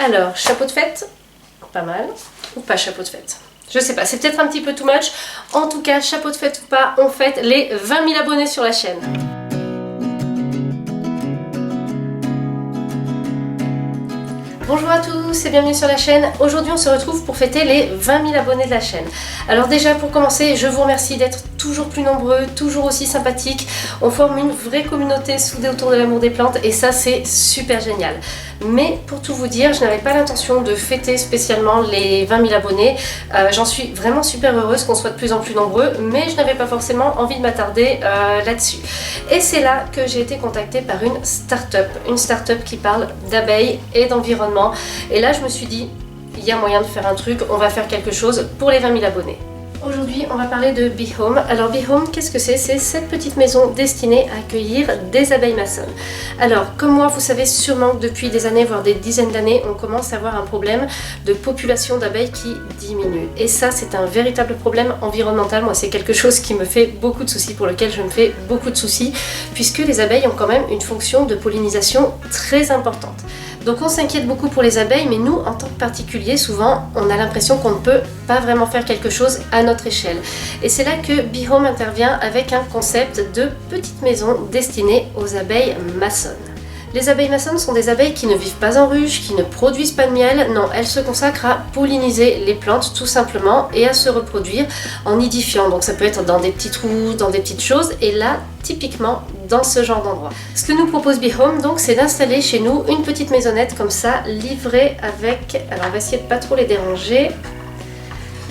Alors, chapeau de fête, pas mal, ou pas chapeau de fête? Je sais pas, c'est peut-être un petit peu too much. En tout cas, chapeau de fête ou pas, on fête les 20 000 abonnés sur la chaîne. Bonjour à tous et bienvenue sur la chaîne. Aujourd'hui on se retrouve pour fêter les 20 000 abonnés de la chaîne. Alors déjà pour commencer, je vous remercie d'être toujours plus nombreux, toujours aussi sympathiques. On forme une vraie communauté soudée autour de l'amour des plantes et ça c'est super génial. Mais pour tout vous dire, je n'avais pas l'intention de fêter spécialement les 20 000 abonnés. J'en suis vraiment super heureuse qu'on soit de plus en plus nombreux, mais je n'avais pas forcément envie de m'attarder là-dessus. Et c'est là que j'ai été contactée par une start-up qui parle d'abeilles et d'environnement. Et là je me suis dit, il y a moyen de faire un truc, on va faire quelque chose pour les 20 000 abonnés. Aujourd'hui, on va parler de Bee Home. Alors Bee Home, qu'est-ce que c'est? C'est cette petite maison destinée à accueillir des abeilles maçonnes. Alors, comme moi, vous savez sûrement que depuis des années, voire des dizaines d'années, on commence à avoir un problème de population d'abeilles qui diminue. Et ça, c'est un véritable problème environnemental. Moi, c'est quelque chose qui me fait beaucoup de soucis, pour lequel je me fais beaucoup de soucis, puisque les abeilles ont quand même une fonction de pollinisation très importante. Donc on s'inquiète beaucoup pour les abeilles, mais nous, en tant que particuliers, souvent, on a l'impression qu'on ne peut pas vraiment faire quelque chose à notre échelle. Et c'est là que Bee Home intervient avec un concept de petite maison destinée aux abeilles maçonnes. Les abeilles maçonnes sont des abeilles qui ne vivent pas en ruche, qui ne produisent pas de miel, non, elles se consacrent à polliniser les plantes tout simplement et à se reproduire en nidifiant. Donc ça peut être dans des petits trous, dans des petites choses, et là, typiquement, dans ce genre d'endroit. Ce que nous propose Bee Home, donc, c'est d'installer chez nous une petite maisonnette comme ça, livrée avec, alors on va essayer de pas trop les déranger,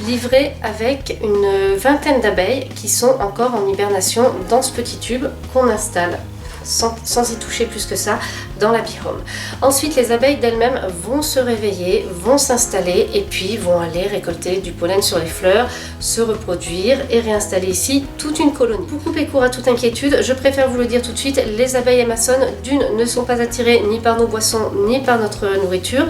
livrée avec une vingtaine d'abeilles qui sont encore en hibernation dans ce petit tube qu'on installe sans y toucher plus que ça dans la Bee Home. Ensuite, les abeilles d'elles-mêmes vont se réveiller, vont s'installer et puis vont aller récolter du pollen sur les fleurs, se reproduire et réinstaller ici toute une colonie. Pour couper court à toute inquiétude, je préfère vous le dire tout de suite, les abeilles maçonnes, d'une, ne sont pas attirées ni par nos boissons ni par notre nourriture,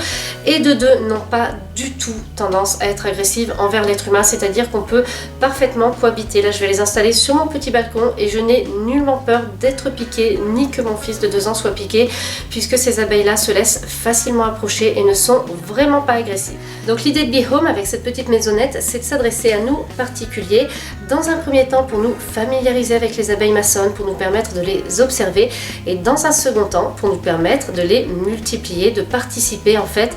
et de deux, n'ont pas du tout tendance à être agressives envers l'être humain, c'est-à-dire qu'on peut parfaitement cohabiter. Là, je vais les installer sur mon petit balcon et je n'ai nullement peur d'être piquée, ni que mon fils de 2 ans soit piqué, puisque ces abeilles-là se laissent facilement approcher et ne sont vraiment pas agressives. Donc l'idée de Bee Home avec cette petite maisonnette, c'est de s'adresser à nous particuliers, dans un premier temps pour nous familiariser avec les abeilles maçonnes, pour nous permettre de les observer, et dans un second temps pour nous permettre de les multiplier, de participer en fait,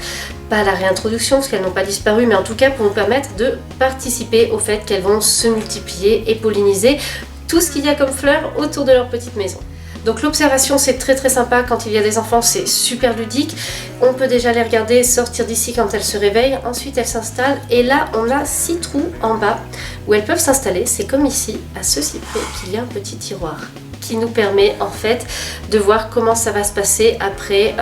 pas à la réintroduction parce qu'elles n'ont pas disparu, mais en tout cas pour nous permettre de participer au fait qu'elles vont se multiplier et polliniser tout ce qu'il y a comme fleurs autour de leur petite maison. Donc l'observation c'est très sympa quand il y a des enfants, c'est super ludique. On peut déjà les regarder sortir d'ici quand elles se réveillent, ensuite elles s'installent et là on a 6 trous en bas où elles peuvent s'installer. C'est comme ici, à ceci près qu'il y a un petit tiroir qui nous permet en fait de voir comment ça va se passer après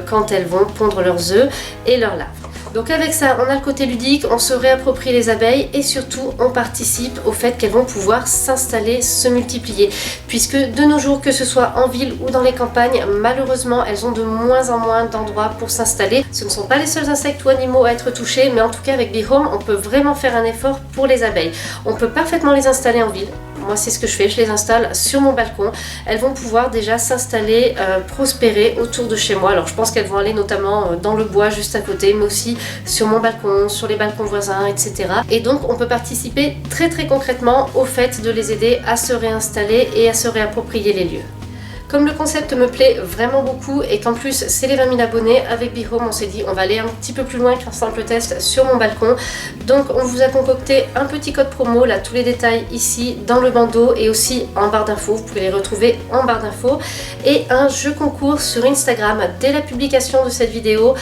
quand elles vont pondre leurs œufs et leurs larves. Donc avec ça, on a le côté ludique, on se réapproprie les abeilles et surtout on participe au fait qu'elles vont pouvoir s'installer, se multiplier. Puisque de nos jours, que ce soit en ville ou dans les campagnes, malheureusement elles ont de moins en moins d'endroits pour s'installer. Ce ne sont pas les seuls insectes ou animaux à être touchés, mais en tout cas avec Bee Home, on peut vraiment faire un effort pour les abeilles. On peut parfaitement les installer en ville. Moi c'est ce que je fais, je les installe sur mon balcon. Elles vont pouvoir déjà s'installer, prospérer autour de chez moi. Alors je pense qu'elles vont aller notamment dans le bois juste à côté, mais aussi sur mon balcon, sur les balcons voisins, etc. Et donc on peut participer très concrètement au fait de les aider à se réinstaller et à se réapproprier les lieux. Comme le concept me plaît vraiment beaucoup et qu'en plus c'est les 20 000 abonnés, avec Bee Home on s'est dit on va aller un petit peu plus loin qu'un simple test sur mon balcon. Donc on vous a concocté un petit code promo, là tous les détails ici dans le bandeau et aussi en barre d'infos, vous pouvez les retrouver en barre d'infos, et un jeu concours sur Instagram. Dès la publication de cette vidéo,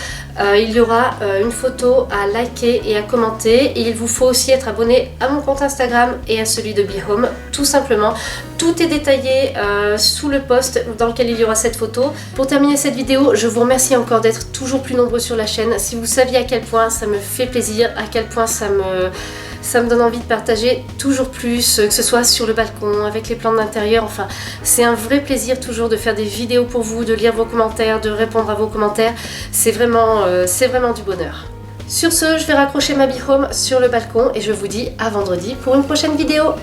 il y aura une photo à liker et à commenter, et il vous faut aussi être abonné à mon compte Instagram et à celui de Bee Home, tout simplement. Tout est détaillé sous le post dans lequel il y aura cette photo. Pour terminer cette vidéo, je vous remercie encore d'être toujours plus nombreux sur la chaîne. Si vous saviez à quel point ça me fait plaisir, à quel point ça me donne envie de partager toujours plus, que ce soit sur le balcon, avec les plantes d'intérieur, enfin c'est un vrai plaisir toujours de faire des vidéos pour vous, de lire vos commentaires, de répondre à vos commentaires, c'est vraiment du bonheur. Sur ce, je vais raccrocher ma Bee Home sur le balcon et je vous dis à vendredi pour une prochaine vidéo.